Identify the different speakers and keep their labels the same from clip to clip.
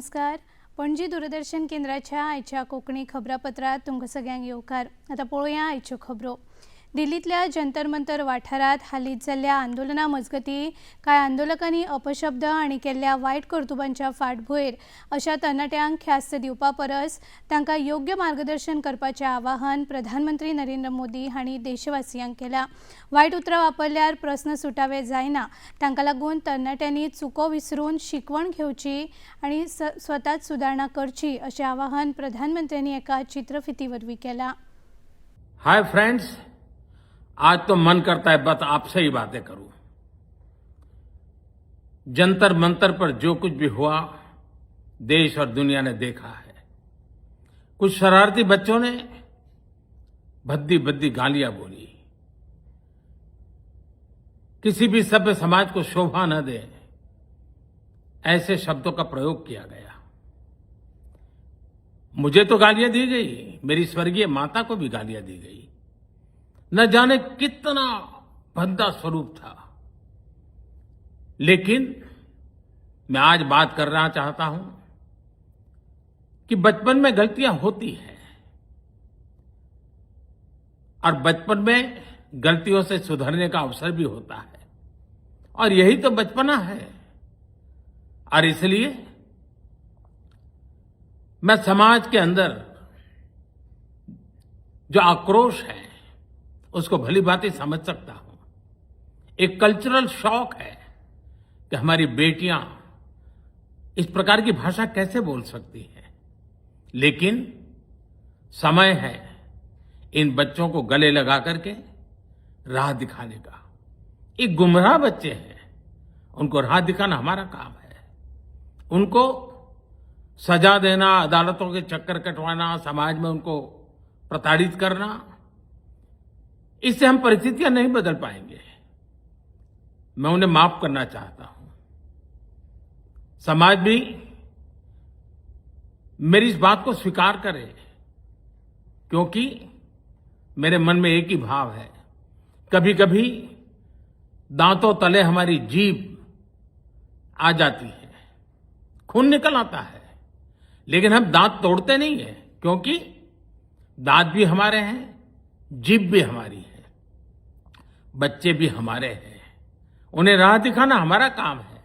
Speaker 1: नमस्कार. पणजी दूरदर्शन केंद्राच्या आयच्या कोंकणी खबरापत्रात तुमकां सगळ्यांक येवकार. आतां पळोवया आयच्यो खबरो. दिल्लीतल्या जंतर मंतर वाठारात हालींच जाल्ल्या आंदोलना मजगतीं कांय आंदोलकांनी अपशब्द आनी केल्ल्या वायट कर्तुबांच्या फाटभुंयेर अशा तरणाट्यांक ख्यास्त दिवपा परस तांकां योग्य मार्गदर्शन करपाचें आवाहन प्रधानमंत्री नरेंद्र मोदी हांणी देशवासियांक केलां. वायट उतरां वापरल्यार प्रस्न सुटावे जायना. तांकां लागून तरणाट्यांनी चुको विसरून शिकवण घेवची आनी स्वताच सुदारणा करची अशें आवाहन प्रधानमंत्र्यांनी एका चित्रफिती वरवीं केलां.
Speaker 2: हाय फ्रेंड्स, आज तो मन करता है बस आपसे ही बातें करूं। जंतर मंतर पर जो कुछ भी हुआ देश और दुनिया ने देखा है। कुछ शरारती बच्चों ने भद्दी भद्दी गालियां बोली। किसी भी सभ्य समाज को शोभा न दे ऐसे शब्दों का प्रयोग किया गया। मुझे तो गालियां दी गई, मेरी स्वर्गीय माता को भी गालियां दी गई। न जाने कितना भद्दा स्वरूप था, लेकिन मैं आज बात करना चाहता हूं कि बचपन में गलतियां होती हैं और बचपन में गलतियों से सुधरने का अवसर भी होता है और यही तो बचपना है। और इसलिए मैं समाज के अंदर जो आक्रोश है उसको भली भांति समझ सकता हूं। एक कल्चरल शॉक है कि हमारी बेटियां इस प्रकार की भाषा कैसे बोल सकती हैं, लेकिन समय है इन बच्चों को गले लगा करके राह दिखाने का। एक गुमराह बच्चे हैं, उनको राह दिखाना हमारा काम है। उनको सजा देना, अदालतों के चक्कर कटवाना, समाज में उनको प्रताड़ित करना, इससे हम परिस्थितियां नहीं बदल पाएंगे। मैं उन्हें माफ करना चाहता हूं। समाज भी मेरी इस बात को स्वीकार करे, क्योंकि मेरे मन में एक ही भाव है। कभी कभी दांतों तले हमारी जीभ आ जाती है, खून निकल आता है, लेकिन हम दांत तोड़ते नहीं है, क्योंकि दांत भी हमारे हैं, जीभ भी हमारी है, बच्चे भी हमारे हैं। उन्हें राह दिखाना हमारा काम है।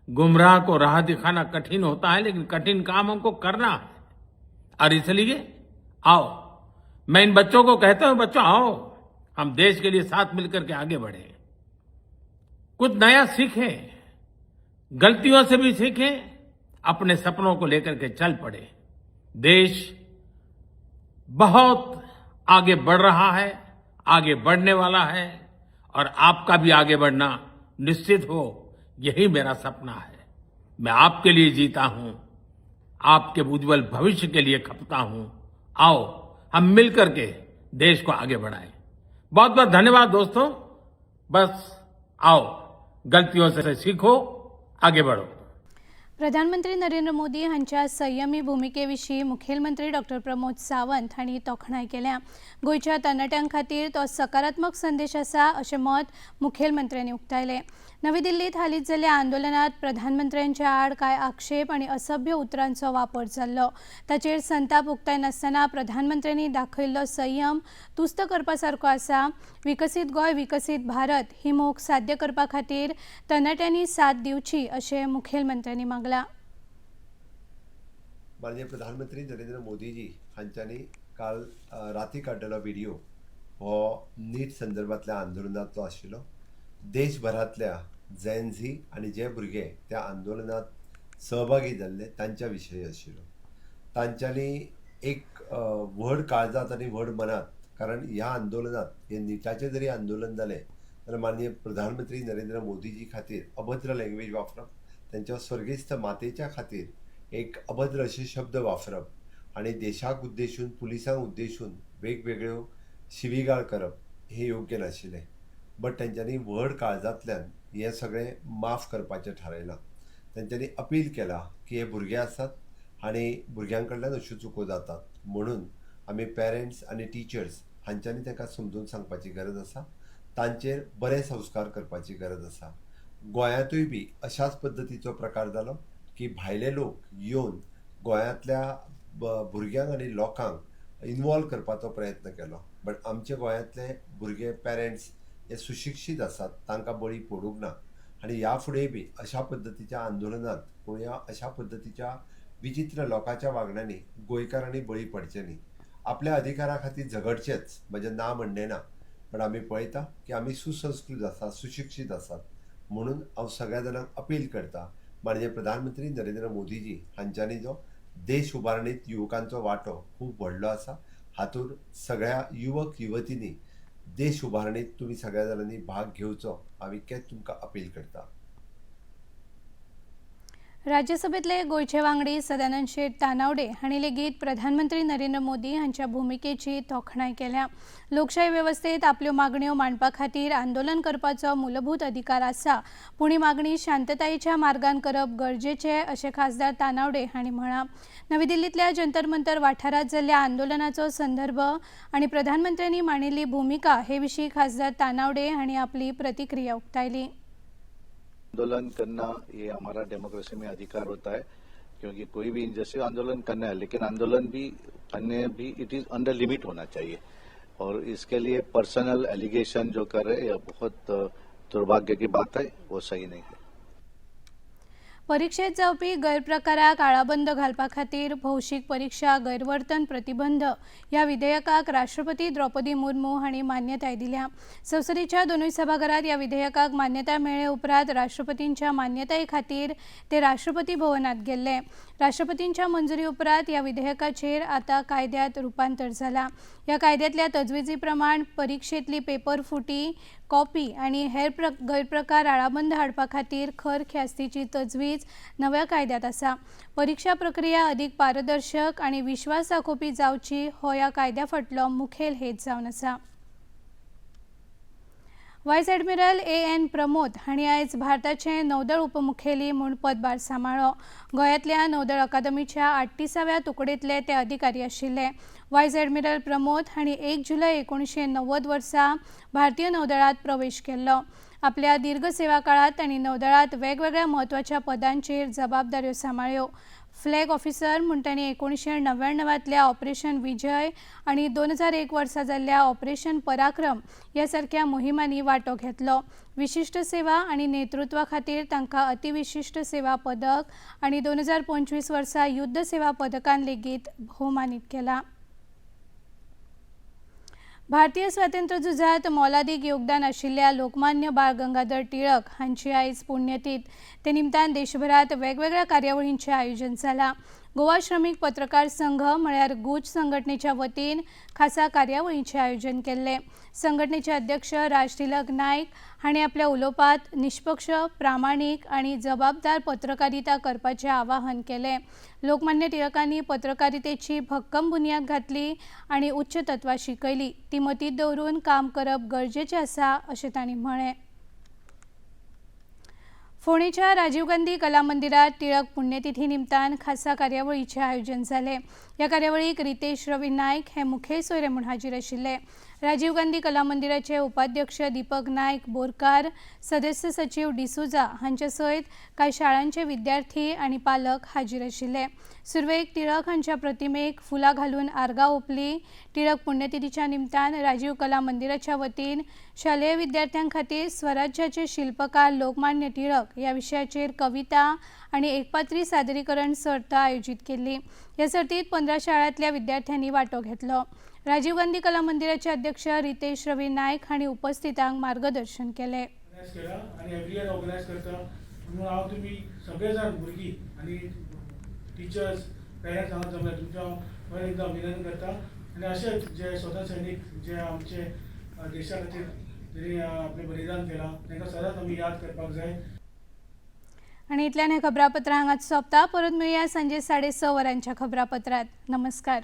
Speaker 2: गुमराह को राह दिखाना कठिन होता है, लेकिन कठिन काम हमको करना है। और इसलिए आओ, मैं इन बच्चों को कहता हूं, बच्चों आओ, हम देश के लिए साथ मिलकर के आगे बढ़े, कुछ नया सीखें, गलतियों से भी सीखें, अपने सपनों को लेकर के चल पड़े। देश बहुत आगे बढ़ रहा है, आगे बढ़ने वाला है, और आपका भी आगे बढ़ना निश्चित हो, यही मेरा सपना है। मैं आपके लिए जीता हूं, आपके उज्जवल भविष्य के लिए खपता हूं। आओ हम मिलकर के देश को आगे बढ़ाएं। बहुत बहुत धन्यवाद दोस्तों। बस आओ, गलतियों से सीखो, आगे बढ़ो।
Speaker 1: प्रधानमंत्री नरेंद्र मोदी हांच्या संयमी भुमिकेविशीं मुखेलमंत्री डॉ. प्रमोद सावंत हांणी तोखणाय केल्या. गोंयच्या तरणाट्यां खातीर तो सकारात्मक संदेश आसा अशें मत मुखेलमंत्र्यांनी उक्तायलें. नवी दिल्लीत हालींच जाल्ल्या आंदोलनात प्रधानमंत्र्यांच्या आड कांय आक्षेप आनी असभ्य उतरांचो वापर जाल्लो. ताचेर संताप उक्तायनासतना प्रधानमंत्र्यांनी दाखयल्लो संयम तुस्त करपा सारको आसा. विकसीत गोंय विकसीत भारत ही मोख साध्य करपा खातीर तरणाट्यांनी साथ दिवची अशें मुखेलमंत्र्यांनी मागलां.
Speaker 3: माननीय प्रधानमंत्री नरेंद्र मोदीजी हांच्यांनी काल राती काडलेलो व्हिडिओ हो नीट संदर्भातल्या आंदोलनाचो आशिल्लो. देशभरातल्या जेन झी आनी जे भुरगे त्या आंदोलनात सहभागी जाल्ले तांच्या विशयी आशिल्लो. तांच्यांनी एक व्हड काळजात आनी व्हड मनात, कारण ह्या आंदोलनात हे निटाचें जरी आंदोलन जालें जाल्यार माननीय प्रधानमंत्री नरेंद्र मोदीजी खातीर अभद्र लँग्वेज वापरप, त्यांच्या स्वर्गिस्त मातेच्या खातीर एक अभद्र असे शब्द वापरप आणि देशाक उद्देशून, पुलिसांक उद्देशून वेगवेगळ्यो शिवीगाळ करप हे योग्य नाशिल्लें. बट त्यांच्यानी व्हड काळजांतल्यान हे सगळें माफ करपाचें थारायलां. त्यांच्यानी अपील केला की हे भुरगे आसात आनी भुरग्यां कडल्यान अश्यो चुको जातात, म्हणून आमी पेरंट्स आनी टिचर्स हांच्यांनी तांकां समजून सांगपाची गरज आसा. तांचेर बरे संस्कार करपाची गरज आसा. गोंयांतूय बी अशाच पद्दतीचो प्रकार जालो की भायले लोक येवन गोंयांतल्या भुरग्यांक आनी लोकांक इनवॉल्व करपाचो प्रयत्न केलो. बट आमचे गोंयांतले भुरगे पेरंट्स हे सुशिक्षीत आसात, तांकां बळी पडूंक ना. आनी ह्या फुडें बी अशा पद्दतीच्या आंदोलनांत पळोवया, अशा पद्दतीच्या विचित्र लोकांच्या वागण्यांनी गोंयकारांनी बळी पडचे न्ही. आपल्या अधिकारा खातीर झगडचेच, म्हजें ना म्हणणें ना, पण आमी पळयता की आमी सुसंस्कृत आसात, सुशिक्षीत आसात. म्हणून हांव सगळ्या जाणांक अपील करता, म्हणजे प्रधानमंत्री नरेंद्र मोदीजी हांच्यांनी जो देश उबारणीत युवकांचो वांटो खूब व्हडलो आसा, हातूंत सगळ्या युवक युवतींनी देश उबारणीत तुमी सगळ्या जाणांनी भाग घेवचो, हांव इतकेंच तुमकां अपील करता.
Speaker 1: राज्यसभेतले गोंयचे वांगडी सदानंद शेट तानावडे हांणी लेगीत प्रधानमंत्री नरेंद्र मोदी हांच्या भुमिकेची तोखणाय केल्या. लोकशाय वेवस्थेत आपल्यो मागण्यो मांडपा खातीर आंदोलन करपाचो मूलभूत अधिकार आसा, पूण ही मागणी शांततायेच्या मार्गान करप गरजेचें अशें खासदार तानावडे हांणी म्हळां. नवी दिल्लींतल्या जंतर मंतर वाठारांत जाल्ल्या आंदोलनाचो संदर्भ आनी प्रधानमंत्र्यांनी मांडिल्ली भुमिका हे विशीं खासदार तानावडे हांणी आपली प्रतिक्रिया उक्तायली.
Speaker 4: आंदोलन करना ये हमारा डेमोक्रेसी में अधिकार होता है, क्योंकि कोई भी जैसे आंदोलन करना है, लेकिन आंदोलन भी करने भी इट इज अंडर लिमिट होना चाहिए. और इसके लिए पर्सनल एलिगेशन जो कर रहे हैं बहुत दुर्भाग्य की बात है, वो सही नहीं है.
Speaker 1: परीक्षेत जावपी गैरप्रकाराक आळाबंद घालपा खातीर भौशीक परीक्षा गैरवर्तन प्रतिबंध ह्या विधेयकाक राष्ट्रपती द्रौपदी मुर्मू हांणी मान्यताय दिल्या. संसदेच्या दोनूय सभाघरांत ह्या विधेयकाक मान्यताय मेळ्ळे उपरांत राष्ट्रपतींच्या मान्यताये खातीर ते राष्ट्रपती भवनांत गेल्ले. राष्ट्रपतींच्या मंजुरी उपरांत ह्या विधेयकाचेर आतां कायद्यात रुपांतर जालां. ह्या कायद्यांतल्या तजवीजी प्रमाण परीक्षेंतली पेपर फुटी, कॉपी आनी हेर गैरप्रकार आळाबंद हाडपा खातीर खर ख्यास्तीची तजवीज नव्या कायद्यांत आसा. परीक्षा प्रक्रिया अदीक पारदर्शक आनी विश्वास दाखोवपी जावची हो ह्या कायद्या फाटलो मुखेल हेत जावन आसा. Vice admiral A.N. प्रमोद हांणी आयज भारताचे नौदळ उपमुखेली म्हूण पदभार सांबाळ्ळो. गोंयांतल्या नौदळ अकादमीच्या 38व्या तुकडेंतले ते अधिकारी आशिल्ले. व्हायस ॲडमिरल प्रमोद हांणी 1 जुलय 1990 वर्सा भारतीय नौदळांत प्रवेश केल्लो. आपल्या दीर्घ सेवा काळात तांणी नौदळांत वेगवेगळ्या म्हत्वाच्या पदांचेर जबाबदाऱ्यो सांबाळ्ळ्यो. फ्लॅग ऑफिसर म्हूण तांणी 1999 ऑपरेशन विजय आनी 2001 वर्सा जाल्ल्या ऑपरेशन पराक्रम ह्या सारक्या मोहिमांनी वांटो घेतलो. विशिश्ट सेवा आनी नेतृत्वा खातीर तांकां अतिविशिश्ट सेवा पदक आनी 2025 वर्सा युद्ध सेवा पदकान लेगीत भोवमानीत केला. भारतीय स्वातंत्र्य झुजात मोलादीक योगदान आशिल्ल्या लोकमान्य बाळ गंगाधर टिळक हांची आयज पुण्यतीथ. ते निमतान देशभरात वेगवेगळ्या कार्यावळींचें आयोजन जालां. गोवा श्रमीक पत्रकार संघ म्हळ्यार गुज संघटनेच्या वतीन खासा कार्यावळींचें आयोजन केल्लें. संघटनेचे अध्यक्ष राज तिलक नायक हांणी आपल्या उलोवपांत निश्पक्ष, प्रामाणीक आनी जबाबदार पत्रकारिता करपाचें आवाहन केलें. लोकमान्य टिळकांनी पत्रकारितेची भक्कम बुन्याद घातली आनी उच्च तत्वां शिकयली. ती मतींत दवरून काम करप गरजेचें आसा अशें तांणी म्हळें. फोंडेच्या राजीव गांधी कला मंदिरात टिळक पुण्यतिथी निमतान खासा कार्यावळीचें आयोजन जालें. ह्या कार्यावळीक रितेश रवी नायक हे मुखेल सोयरे म्हूण हाजीर आशिल्ले. राजीव गांधी कला मंदिराचे उपाध्यक्ष दीपक नायक बोरकार, सदस्य सचिव डिसुजा हांचे सयत कांय शाळांचे विद्यार्थी आनी पालक हाजीर आशिल्ले. सुरवेक टिळक हांच्या प्रतिमेक फुलां घालून आर्गां ओंपली. टिळक पुण्यतिथीच्या निमतान राजीव कला मंदिराच्या वतीन शालेय विद्यार्थ्यां खातीर स्वराज्याचे शिल्पकार लोकमान्य टिळक ह्या विशयाचेर कविता आनी एकपात्री सादरीकरण सर्त आयोजीत केल्ली. ह्या सर्तींत 15 शाळांतल्या विद्यार्थ्यांनी वांटो घेतलो. राजीव गांधी कला मंदिराचे अध्यक्ष रितेश रवी नायक हांणी उपस्थितांक मार्गदर्शन केलें.
Speaker 5: आणि एव्हरी इयर ऑर्गनायज करता म्हणून हांव तुमी सगळे जाण भुरगीं आनी टिचर्स पेरंट्स हांगा जमल्या तुमच्या एकदां अभिनंदन करता. आनी अशेंच जे स्वतंत्र सैनीक जे आमचे देशा खातीर जेणी आपलें बलिदान केलां तांकां सदांच आमी याद करपाक जाय.
Speaker 1: आनी इतल्यान हें खबरापत्र हांगाच सोंपता. परत मेळुया सांजे 6:30 वरांच्या खबरापत्रांत. नमस्कार.